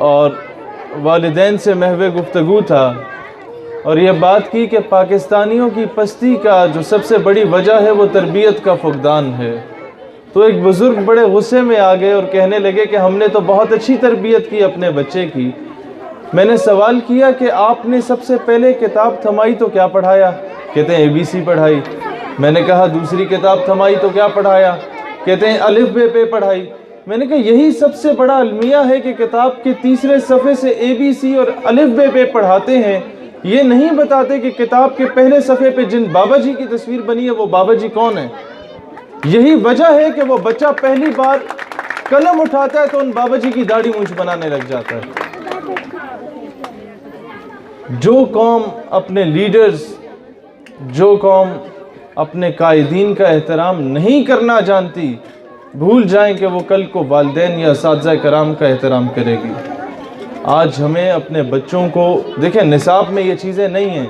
اور والدین سے محو گفتگو تھا، اور یہ بات کی کہ پاکستانیوں کی پستی کا جو سب سے بڑی وجہ ہے وہ تربیت کا فقدان ہے۔ تو ایک بزرگ بڑے غصے میں آ گئے اور کہنے لگے کہ ہم نے تو بہت اچھی تربیت کی اپنے بچے کی۔ میں نے سوال کیا کہ آپ نے سب سے پہلے کتاب تھمائی تو کیا پڑھایا؟ کہتے ہیں ABC پڑھائی۔ میں نے کہا دوسری کتاب تھمائی تو کیا پڑھایا؟ کہتے ہیں الف بے پہ پڑھائی۔ میں نے کہا یہی سب سے بڑا المیہ ہے کہ کتاب کے تیسرے صفحے سے ABC اور الف بے پہ پڑھاتے ہیں، یہ نہیں بتاتے کہ کتاب کے پہلے صفحے پہ جن بابا جی کی تصویر بنی ہے وہ بابا جی کون ہے۔ یہی وجہ ہے کہ وہ بچہ پہلی بار قلم اٹھاتا ہے تو ان بابا جی کی داڑھی مونچھ بنانے لگ جاتا ہے۔ جو قوم اپنے لیڈرز، جو قوم اپنے قائدین کا احترام نہیں کرنا جانتی، بھول جائیں کہ وہ کل کو والدین یا اساتذہ کرام کا احترام کرے گی۔ آج ہمیں اپنے بچوں کو دیکھیں، نصاب میں یہ چیزیں نہیں ہیں،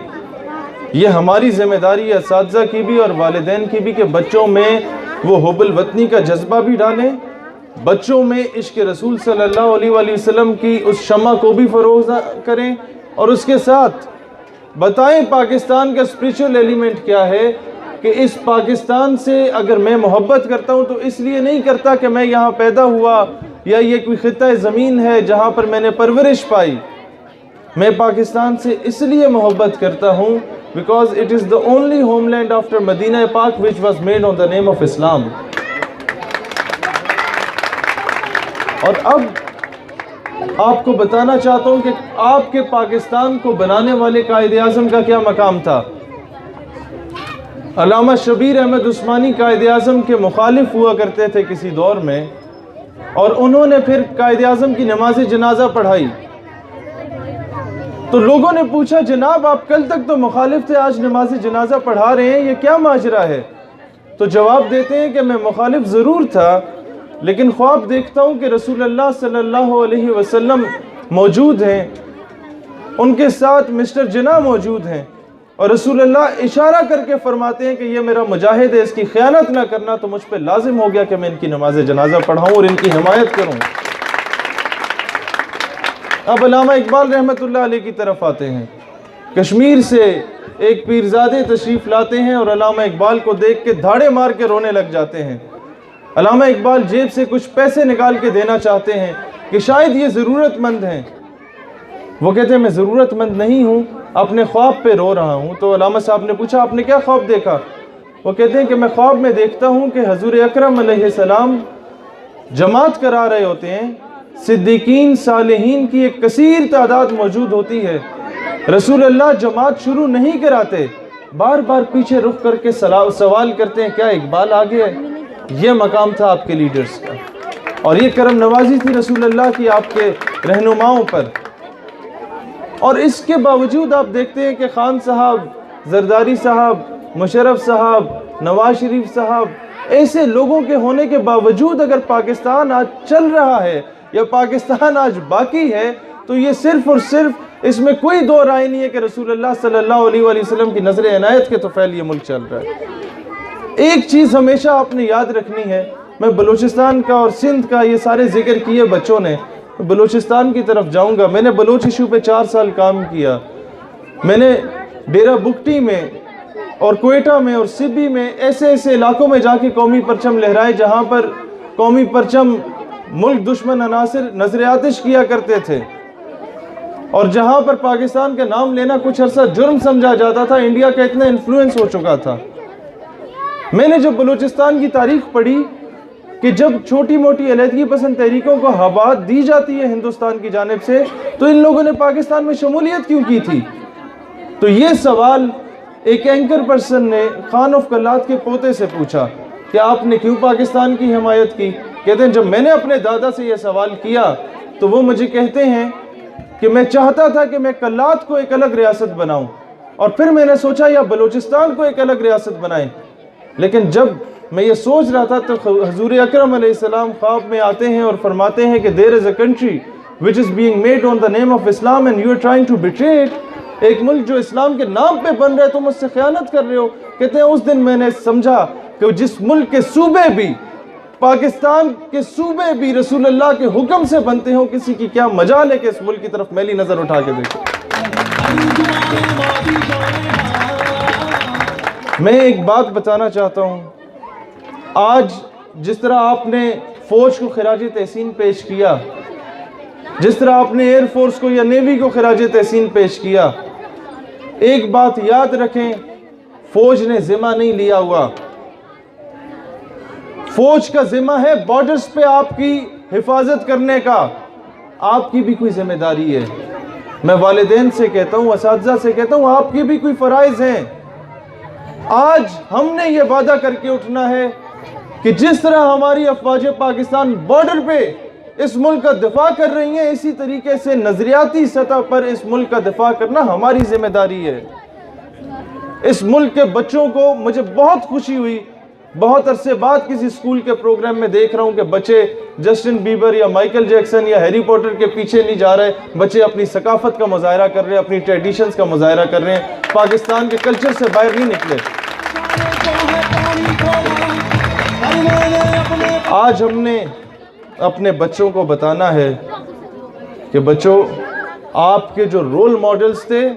یہ ہماری ذمہ داری ہے اساتذہ کی بھی اور والدین کی بھی کہ بچوں میں وہ حب الوطنی کا جذبہ بھی ڈالیں، بچوں میں عشق رسول صلی اللہ علیہ وآلہ وسلم کی اس شمع کو بھی فروغ کریں، اور اس کے ساتھ بتائیں پاکستان کا اسپریچول ایلیمنٹ کیا ہے، کہ اس پاکستان سے اگر میں محبت کرتا ہوں تو اس لیے نہیں کرتا کہ میں یہاں پیدا ہوا یا یہ کوئی خطہ زمین ہے جہاں پر میں نے پرورش پائی۔ میں پاکستان سے اس لیے محبت کرتا ہوں because it is the only homeland after Medina Pak which was made on the name of Islam۔ اور اب آپ کو بتانا چاہتا ہوں کہ آپ کے پاکستان کو بنانے والے قائد اعظم کا کیا مقام تھا۔ علامہ شبیر احمد عثمانی قائد اعظم کے مخالف ہوا کرتے تھے کسی دور میں، اور انہوں نے پھر قائد اعظم کی نماز جنازہ پڑھائی۔ تو لوگوں نے پوچھا جناب آپ کل تک تو مخالف تھے، آج نماز جنازہ پڑھا رہے ہیں، یہ کیا ماجرا ہے؟ تو جواب دیتے ہیں کہ میں مخالف ضرور تھا، لیکن خواب دیکھتا ہوں کہ رسول اللہ صلی اللہ علیہ وسلم موجود ہیں، ان کے ساتھ مسٹر جناح موجود ہیں، اور رسول اللہ اشارہ کر کے فرماتے ہیں کہ یہ میرا مجاہد ہے، اس کی خیانت نہ کرنا، تو مجھ پہ لازم ہو گیا کہ میں ان کی نماز جنازہ پڑھاؤں اور ان کی حمایت کروں۔ اب علامہ اقبال رحمۃ اللہ علیہ کی طرف آتے ہیں۔ کشمیر سے ایک پیرزادے تشریف لاتے ہیں اور علامہ اقبال کو دیکھ کے دھاڑے مار کے رونے لگ جاتے ہیں۔ علامہ اقبال جیب سے کچھ پیسے نکال کے دینا چاہتے ہیں کہ شاید یہ ضرورت مند ہیں۔ وہ کہتے ہیں میں ضرورت مند نہیں ہوں، اپنے خواب پہ رو رہا ہوں۔ تو علامہ صاحب نے پوچھا آپ نے کیا خواب دیکھا؟ وہ کہتے ہیں کہ میں خواب میں دیکھتا ہوں کہ حضور اکرم علیہ السلام جماعت کرا رہے ہوتے ہیں، صدیقین صالحین کی ایک کثیر تعداد موجود ہوتی ہے، رسول اللہ جماعت شروع نہیں کراتے، بار بار پیچھے رخ کر کے سوال کرتے ہیں کیا اقبال آگے ہے؟ یہ مقام تھا آپ کے لیڈرز کا، اور یہ کرم نوازی تھی رسول اللہ کی آپ کے رہنماؤں پر۔ اور اس کے باوجود آپ دیکھتے ہیں کہ خان صاحب، زرداری صاحب، مشرف صاحب، نواز شریف صاحب، ایسے لوگوں کے ہونے کے باوجود اگر پاکستان آج چل رہا ہے یا پاکستان آج باقی ہے تو یہ صرف اور صرف اس میں کوئی دو رائے نہیں ہے کہ رسول اللہ صلی اللہ علیہ وآلہ وسلم کی نظر عنایت کے طفیل یہ ملک چل رہا ہے۔ ایک چیز ہمیشہ آپ نے یاد رکھنی ہے، میں بلوچستان کا اور سندھ کا یہ سارے ذکر کیے بچوں نے، بلوچستان کی طرف جاؤں گا۔ میں نے بلوچ ایشو پہ 4 سال کام کیا، میں نے ڈیرہ بگٹی میں اور کوئٹہ میں اور سبی میں ایسے علاقوں میں جا کے قومی پرچم لہرائے جہاں پر قومی پرچم ملک دشمن عناصر نظر آتش کیا کرتے تھے، اور جہاں پر پاکستان کا نام لینا کچھ عرصہ جرم سمجھا جاتا تھا، انڈیا کا اتنا انفلوئنس ہو چکا تھا۔ میں نے جب بلوچستان کی تاریخ پڑھی کہ جب چھوٹی موٹی علیحدگی پسند تحریکوں کو ہوا دی جاتی ہے ہندوستان کی جانب سے تو ان لوگوں نے پاکستان میں شمولیت کیوں کی تھی؟ تو یہ سوال ایک اینکر پرسن نے خان آف کلات کے پوتے سے پوچھا کہ آپ نے کیوں پاکستان کی حمایت کی؟ کہتے ہیں جب میں نے اپنے دادا سے یہ سوال کیا تو وہ مجھے کہتے ہیں کہ میں چاہتا تھا کہ میں کلات کو ایک الگ ریاست بناؤں، اور پھر میں نے سوچا یا بلوچستان کو ایک الگ ریاست بنائیں، لیکن جب میں یہ سوچ رہا تھا تو حضور اکرم علیہ السلام خواب میں آتے ہیں اور فرماتے ہیں کہ there is a country which is being made on the name of Islam and you are trying to betray it۔ ایک ملک جو اسلام کے نام پہ بن رہا ہے تم اس سے خیانت کر رہے ہو۔ کہتے ہیں اس دن میں نے سمجھا کہ جس ملک کے صوبے بھی پاکستان کے صوبے بھی رسول اللہ کے حکم سے بنتے ہوں، کسی کی کیا مجال ہے کہ اس ملک کی طرف میلی نظر اٹھا کے دیکھیں۔ میں ایک بات بتانا چاہتا ہوں، آج جس طرح آپ نے فوج کو خراج تحسین پیش کیا، جس طرح آپ نے ایئر فورس کو یا نیوی کو خراج تحسین پیش کیا، ایک بات یاد رکھیں، فوج نے ذمہ نہیں لیا ہوا۔ فوج کا ذمہ ہے بارڈرز پہ آپ کی حفاظت کرنے کا، آپ کی بھی کوئی ذمہ داری ہے۔ میں والدین سے کہتا ہوں، اساتذہ سے کہتا ہوں، آپ کی بھی کوئی فرائض ہیں۔ آج ہم نے یہ وعدہ کر کے اٹھنا ہے کہ جس طرح ہماری افواج پاکستان بارڈر پہ اس ملک کا دفاع کر رہی ہیں، اسی طریقے سے نظریاتی سطح پر اس ملک کا دفاع کرنا ہماری ذمہ داری ہے۔ اس ملک کے بچوں کو، مجھے بہت خوشی ہوئی، بہت عرصے بعد کسی اسکول کے پروگرام میں دیکھ رہا ہوں کہ بچے جسٹن بیبر یا مائیکل جیکسن یا ہیری پوٹر کے پیچھے نہیں جا رہے، بچے اپنی ثقافت کا مظاہرہ کر رہے ہیں، اپنی ٹریڈیشنز کا مظاہرہ کر رہے ہیں، پاکستان کے کلچر سے باہر نہیں نکلے۔ آج ہم نے اپنے بچوں کو بتانا ہے کہ بچوں، آپ کے جو رول ماڈلز تھے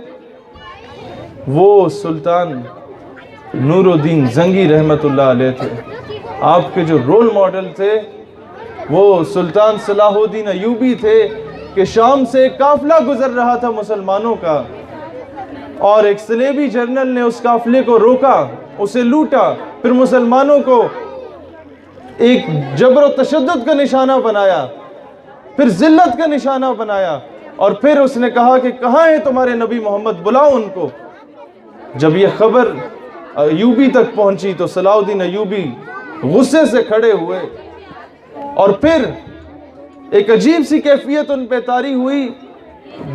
وہ سلطان نور الدین زنگی رحمت اللہ علیہ تھے۔ آپ کے جو رول ماڈل تھے وہ سلطان صلاح الدین ایوبی تھے کہ شام سے ایک قافلہ گزر رہا تھا مسلمانوں کا، اور ایک صلیبی جنرل نے اس قافلے کو روکا، اسے لوٹا، پھر مسلمانوں کو ایک جبر و تشدد کا نشانہ بنایا، پھر ذلت کا نشانہ بنایا، اور پھر اس نے کہا کہ کہاں ہیں تمہارے نبی محمد، بلاؤ ان کو۔ جب یہ خبر ایوبی تک پہنچی تو صلاح الدین ایوبی غصے سے کھڑے ہوئے، اور پھر ایک عجیب سی کیفیت ان پہ طاری ہوئی۔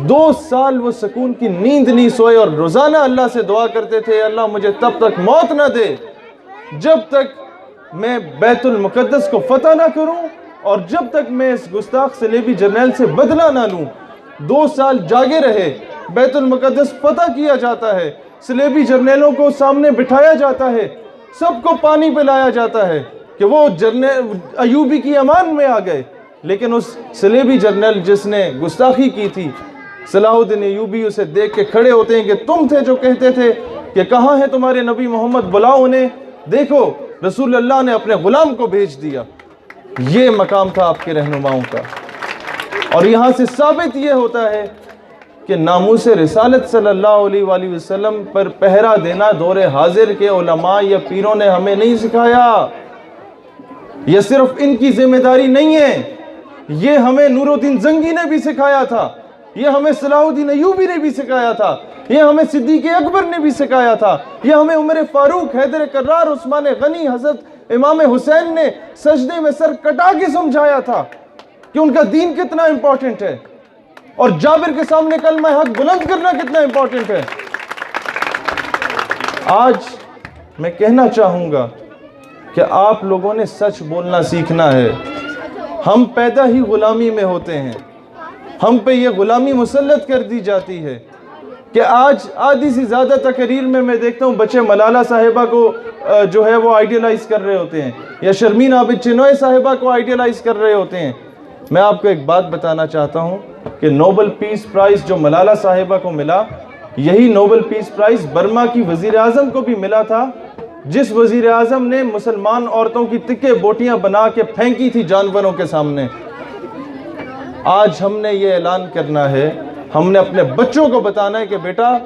2 سال وہ سکون کی نیند نہیں سوئے، اور روزانہ اللہ سے دعا کرتے تھے، اللہ مجھے تب تک موت نہ دے جب تک میں بیت المقدس کو فتح نہ کروں، اور جب تک میں اس گستاخ صلیبی جرنیل سے بدلہ نہ لوں۔ 2 سال جاگے رہے، بیت المقدس فتح کیا جاتا ہے، صلیبی جرنیلوں کو سامنے بٹھایا جاتا ہے، سب کو پانی پلایا جاتا ہے کہ وہ جرنیل ایوبی کی امان میں آ گئے، لیکن اس صلیبی جرنیل جس نے گستاخی کی تھی، صلاح الدین ایوبی اسے دیکھ کے کھڑے ہوتے ہیں کہ تم تھے جو کہتے تھے کہ کہاں ہے تمہارے نبی محمد، بلاؤ انہیں، دیکھو رسول اللہ نے اپنے غلام کو بھیج دیا۔ یہ مقام تھا آپ کے رہنماؤں کا، اور یہاں سے ثابت یہ ہوتا ہے کہ ناموس رسالت صلی اللہ علیہ وآلہ وسلم پر پہرا دینا دور حاضر کے علماء یا پیروں نے ہمیں نہیں سکھایا۔ یہ صرف ان کی ذمہ داری نہیں ہے، یہ ہمیں نور الدین زنگی نے بھی سکھایا تھا، یہ ہمیں صلاح الدین ایوبی نے بھی سکھایا تھا، یہ ہمیں صدیق اکبر نے بھی سکھایا تھا، یہ ہمیں عمر فاروق، حیدر کرار، عثمان غنی، حضرت امام حسین نے سجدے میں سر کٹا کے سمجھایا تھا کہ ان کا دین کتنا امپورٹنٹ ہے، اور جابر کے سامنے کلمہ حق بلند کرنا کتنا امپورٹنٹ ہے۔ آج میں کہنا چاہوں گا کہ آپ لوگوں نے سچ بولنا سیکھنا ہے۔ ہم پیدا ہی غلامی میں ہوتے ہیں، ہم پہ یہ غلامی مسلط کر دی جاتی ہے کہ آج آدھی سے زیادہ تقریر میں دیکھتا ہوں بچے ملالہ صاحبہ کو جو ہے وہ آئیڈیلائز کر رہے ہوتے ہیں، یا شرمین عابد چنوئے صاحبہ کو آئیڈیلائز کر رہے ہوتے ہیں۔ میں آپ کو ایک بات بتانا چاہتا ہوں کہ نوبل پیس پرائز جو ملالہ صاحبہ کو ملا، یہی نوبل پیس پرائز برما کی وزیر اعظم کو بھی ملا تھا، جس وزیر اعظم نے مسلمان عورتوں کی تکے بوٹیاں بنا کے پھینکی تھی جانوروں کے سامنے۔ آج ہم نے یہ اعلان کرنا ہے، ہم نے اپنے بچوں کو بتانا ہے کہ بیٹا،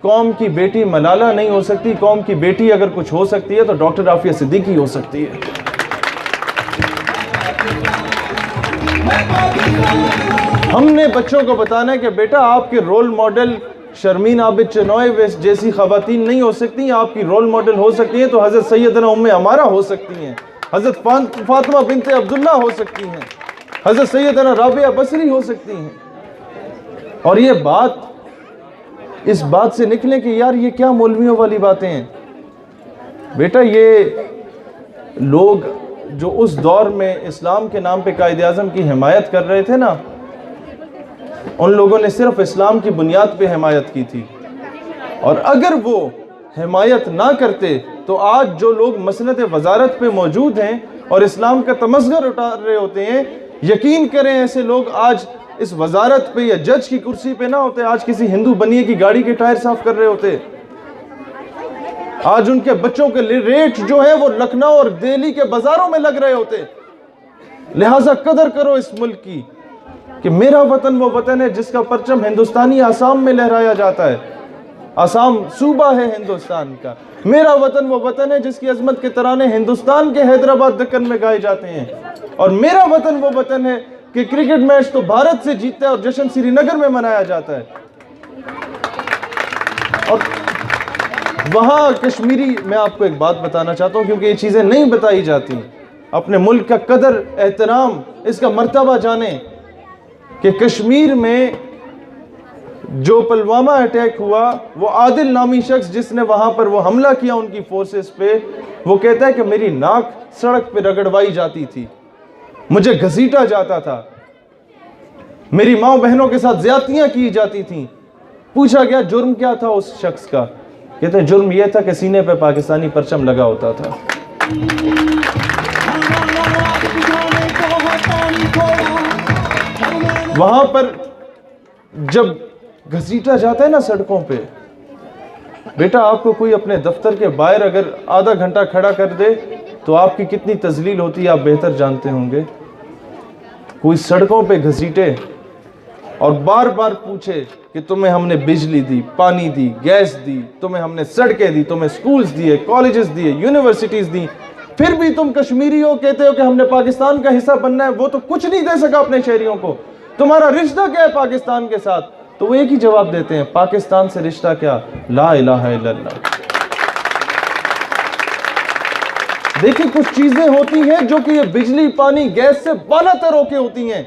قوم کی بیٹی ملالہ نہیں ہو سکتی، قوم کی بیٹی اگر کچھ ہو سکتی ہے تو ڈاکٹر عافیہ صدیقی ہو سکتی ہے۔ ہم نے بچوں کو بتانا ہے کہ بیٹا، آپ کے رول ماڈل شرمین عابد چنوئے جیسی خواتین نہیں ہو سکتی، آپ کی رول ماڈل ہو سکتی ہیں تو حضرت سیدنا ام عمارہ ہو سکتی ہیں، حضرت فاطمہ بنت عبداللہ ہو سکتی ہیں، حضرت سیدنا رابعہ بصری ہو سکتی ہیں۔ اور یہ بات، اس بات سے نکلیں کہ یار یہ کیا مولویوں والی باتیں ہیں۔ بیٹا، یہ لوگ جو اس دور میں اسلام کے نام پہ قائد اعظم کی حمایت کر رہے تھے نا، ان لوگوں نے صرف اسلام کی بنیاد پہ حمایت کی تھی، اور اگر وہ حمایت نہ کرتے تو آج جو لوگ مسند وزارت پہ موجود ہیں اور اسلام کا تمسخر اٹھا رہے ہوتے ہیں، یقین کریں ایسے لوگ آج اس وزارت پہ یا جج کی کرسی پہ نہ ہوتے، آج کسی ہندو بنیے کی گاڑی کے ٹائر صاف کر رہے ہوتے، آج ان کے بچوں کے ریٹ جو ہے وہ لکھنؤ اور دہلی کے بازاروں میں لگ رہے ہوتے۔ لہٰذا قدر کرو اس ملک کی کہ میرا وطن وہ وطن ہے جس کا پرچم ہندوستانی آسام میں لہرایا جاتا ہے۔ آسام صوبہ ہے ہندوستان کا۔ میرا وطن وہ وطن ہے جس کی عظمت کے ترانے ہندوستان کے حیدرآباد دکن میں گائے جاتے ہیں، اور میرا وطن وہ وطن ہے کہ کرکٹ میچ تو بھارت سے جیتتا ہے اور جشن سری نگر میں منایا جاتا ہے۔ اور وہاں کشمیری، میں آپ کو ایک بات بتانا چاہتا ہوں کیونکہ یہ چیزیں نہیں بتائی جاتی، اپنے ملک کا قدر احترام اس کا مرتبہ جانیں کہ کشمیر میں جو پلوامہ اٹیک ہوا، وہ عادل نامی شخص جس نے وہاں پر وہ حملہ کیا ان کی فورسز پہ، وہ کہتا ہے کہ میری ناک سڑک پہ رگڑوائی جاتی تھی، مجھے گھسیٹا جاتا تھا، میری ماں بہنوں کے ساتھ زیادتیاں کی جاتی تھیں۔ پوچھا گیا جرم کیا تھا اس شخص کا، کہتے ہیں جرم یہ تھا کہ سینے پہ پاکستانی پرچم لگا ہوتا تھا۔ وہاں پر جب گھسیٹا جاتا ہے نا سڑکوں پہ، بیٹا آپ کو کوئی اپنے دفتر کے باہر اگر آدھا گھنٹہ کھڑا کر دے تو آپ کی کتنی تذلیل ہوتی ہے آپ بہتر جانتے ہوں گے۔ کوئی سڑکوں پہ گھسیٹے اور بار بار پوچھے کہ تمہیں ہم نے بجلی دی، پانی دی، گیس دی، تمہیں ہم نے سڑکیں دی، تمہیں سکولز دیے، کالجز دیے، یونیورسٹیز دی، پھر بھی تم کشمیری ہو، کہتے ہو کہ ہم نے پاکستان کا حصہ بننا ہے۔ وہ تو کچھ نہیں دے سکا اپنے شہریوں کو، تمہارا رشتہ کیا ہے پاکستان کے ساتھ؟ تو وہ ایک ہی جواب دیتے ہیں، پاکستان سے رشتہ کیا؟ لا الہ الا اللہ۔ دیکھیں کچھ چیزیں ہوتی ہیں جو کہ یہ بجلی، پانی، گیس سے بالا تر ہو کے ہوتی ہیں۔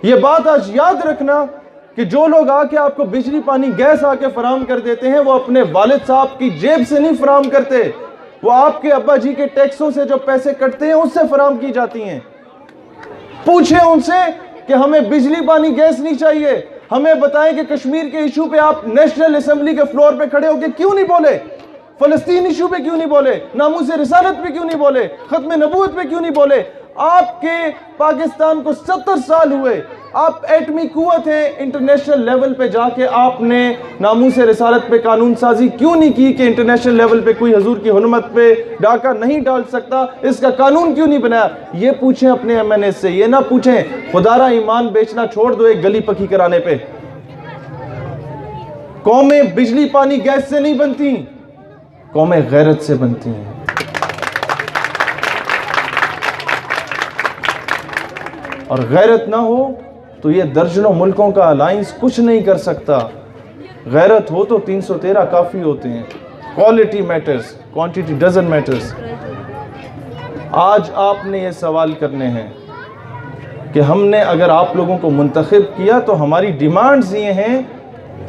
یہ بات آج یاد رکھنا کہ جو لوگ آ کے آپ کو بجلی، پانی، گیس آ کے فراہم کر دیتے ہیں، وہ اپنے والد صاحب کی جیب سے نہیں فراہم کرتے، وہ آپ کے ابا جی کے ٹیکسوں سے جو پیسے کٹتے ہیں اس سے فراہم کی جاتی ہیں۔ پوچھیں ان سے کہ ہمیں بجلی، پانی، گیس نہیں چاہیے، ہمیں بتائیں کہ کشمیر کے ایشو پہ آپ نیشنل اسمبلی کے فلور پہ کھڑے ہو کے کیوں نہیں بولے؟ فلسطین ایشو پہ کیوں نہیں بولے؟ ناموس رسالت پہ کیوں نہیں بولے؟ ختم نبوت پہ کیوں نہیں بولے؟ آپ کے پاکستان کو 70 سال ہوئے، آپ ایٹمی قوت ہیں، انٹرنیشنل لیول پہ جا کے آپ نے ناموس رسالت پہ قانون سازی کیوں نہیں کی کہ انٹرنیشنل لیول پہ کوئی حضور کی حرمت پہ ڈاکہ نہیں ڈال سکتا؟ اس کا قانون کیوں نہیں بنایا؟ یہ پوچھیں اپنے ایم این اے سے، یہ نہ پوچھیں خدا را ایمان بیچنا چھوڑ دو ایک گلی پکی کرانے پہ۔ قومیں بجلی، پانی، گیس سے نہیں بنتی، قومیں غیرت سے بنتی ہیں۔ اور غیرت نہ ہو تو یہ درجنوں ملکوں کا الائنس کچھ نہیں کر سکتا۔ غیرت ہو تو 313 کافی ہوتے ہیں۔ Quality matters, quantity doesn't matters. آج آپ نے یہ سوال کرنے ہیں کہ ہم نے اگر آپ لوگوں کو منتخب کیا تو ہماری ڈیمانڈز یہ ہیں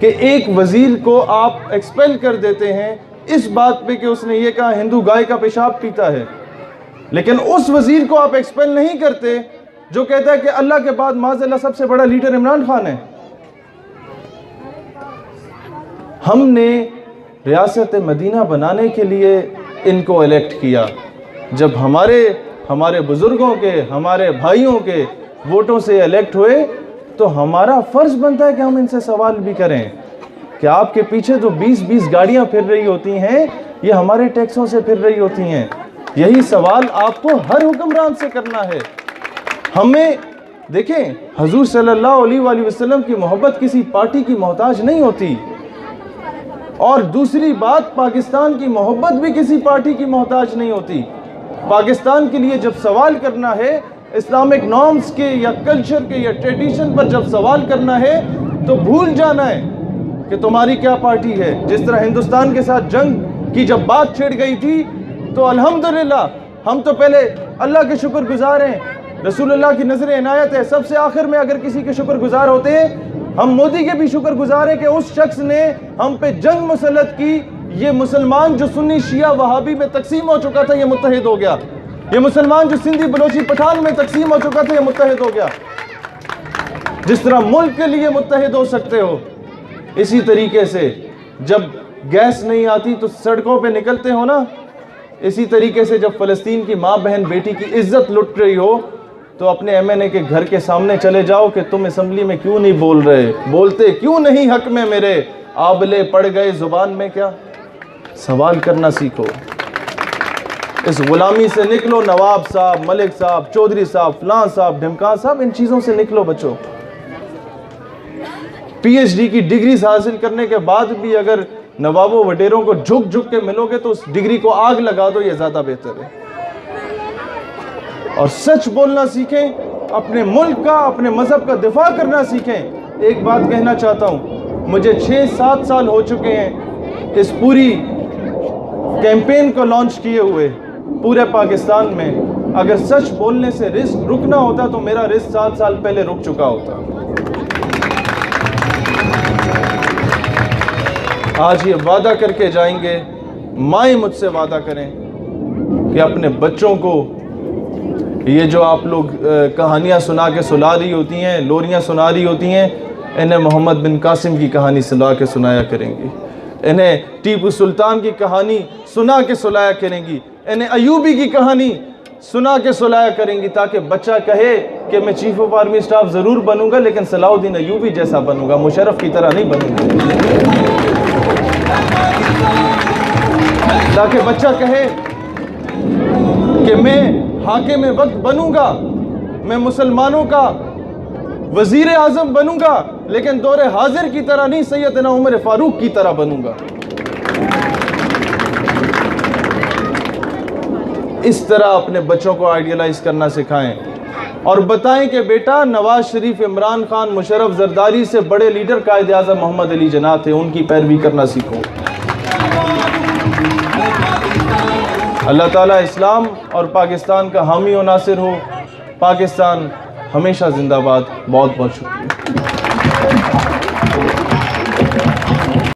کہ ایک وزیر کو آپ ایکسپیل کر دیتے ہیں اس بات پہ کہ اس نے یہ کہا ہندو گائے کا پیشاب پیتا ہے، لیکن اس وزیر کو آپ ایکسپیل نہیں کرتے جو کہتا ہے کہ اللہ کے بعد معاذ اللہ سب سے بڑا لیڈر عمران خان ہے۔ ہم نے ریاست مدینہ بنانے کے لیے ان کو الیکٹ کیا، جب ہمارے بزرگوں کے، ہمارے بھائیوں کے ووٹوں سے الیکٹ ہوئے تو ہمارا فرض بنتا ہے کہ ہم ان سے سوال بھی کریں کہ آپ کے پیچھے جو 20 گاڑیاں پھر رہی ہوتی ہیں یہ ہمارے ٹیکسوں سے پھر رہی ہوتی ہیں۔ یہی سوال آپ کو ہر حکمران سے کرنا ہے۔ ہمیں دیکھیں حضور صلی اللہ علیہ وآلہ وسلم کی محبت کسی پارٹی کی محتاج نہیں ہوتی، اور دوسری بات پاکستان کی محبت بھی کسی پارٹی کی محتاج نہیں ہوتی۔ پاکستان کے لیے جب سوال کرنا ہے اسلامک نارمز کے یا کلچر کے یا ٹریڈیشن پر جب سوال کرنا ہے تو بھول جانا ہے کہ تمہاری کیا پارٹی ہے۔ جس طرح ہندوستان کے ساتھ جنگ کی جب بات چھڑ گئی تھی تو الحمدللہ ہم تو پہلے اللہ کے شکر گزار ہیں، رسول اللہ کی نظر عنایت ہے، سب سے آخر میں اگر کسی کے شکر گزار ہوتے ہیں ہم مودی کے بھی شکر گزار ہیں کہ اس شخص نے ہم پہ جنگ مسلط کی۔ یہ مسلمان جو سنی شیعہ وہابی میں تقسیم ہو چکا تھا یہ متحد ہو گیا، یہ مسلمان جو سندھی بلوچی پٹھان میں تقسیم ہو چکا تھا یہ متحد ہو گیا۔ جس طرح ملک کے لیے متحد ہو سکتے ہو، اسی طریقے سے جب گیس نہیں آتی تو سڑکوں پہ نکلتے ہو نا، اسی طریقے سے جب فلسطین کی ماں بہن بیٹی کی عزت لٹ رہی ہو تو اپنے ایم این اے کے گھر کے سامنے چلے جاؤ کہ تم اسمبلی میں کیوں نہیں بول رہے، بولتے کیوں نہیں حق میں میرے، آبلے پڑ گئے زبان میں کیا؟ سوال کرنا سیکھو، اس غلامی سے نکلو۔ نواب صاحب، ملک صاحب، چودھری صاحب، فلاں صاحب، ڈھمکان صاحب، ان چیزوں سے نکلو بچوں۔ پی ایچ ڈی کی ڈگریز حاصل کرنے کے بعد بھی اگر نوابوں وڈیروں کو جھک جھک کے ملو گے تو اس ڈگری کو آگ لگا دو، یہ زیادہ بہتر ہے۔ اور سچ بولنا سیکھیں، اپنے ملک کا، اپنے مذہب کا دفاع کرنا سیکھیں۔ ایک بات کہنا چاہتا ہوں، مجھے 6-7 سال ہو چکے ہیں اس پوری کیمپین کو لانچ کیے ہوئے پورے پاکستان میں۔ اگر سچ بولنے سے رزق رکنا ہوتا تو میرا رزق 7 سال پہلے رک چکا ہوتا۔ آج یہ وعدہ کر کے جائیں گے، مائیں مجھ سے وعدہ کریں کہ اپنے بچوں کو یہ جو آپ لوگ کہانیاں سنا کے سلا رہی ہوتی ہیں، لوریاں سنا رہی ہوتی ہیں، انہیں محمد بن قاسم کی کہانی سنا کے سنایا کریں گی، انہیں ٹیپو سلطان کی کہانی سنا کے سلایا کریں گی، انہیں ایوبی کی کہانی سنا کے سلایا کریں گی، تاکہ بچہ کہے کہ میں چیف آف آرمی سٹاف ضرور بنوں گا لیکن صلاح الدین ایوبی جیسا بنوں گا، مشرف کی طرح نہیں بنوں گا۔ تاکہ بچہ کہے کہ میں حاکم وقت بنوں گا، میں مسلمانوں کا وزیر اعظم بنوں گا لیکن دور حاضر کی طرح نہیں، سیدنا عمر فاروق کی طرح بنوں گا۔ اس طرح اپنے بچوں کو آئیڈیلائز کرنا سکھائیں اور بتائیں کہ بیٹا نواز شریف، عمران خان، مشرف زرداری سے بڑے لیڈر قائد اعظم محمد علی جناح تھے، ان کی پیروی کرنا سیکھو۔ اللہ تعالیٰ اسلام اور پاکستان کا حامی و ناصر ہو۔ پاکستان ہمیشہ زندہ باد۔ بہت بہت شکریہ۔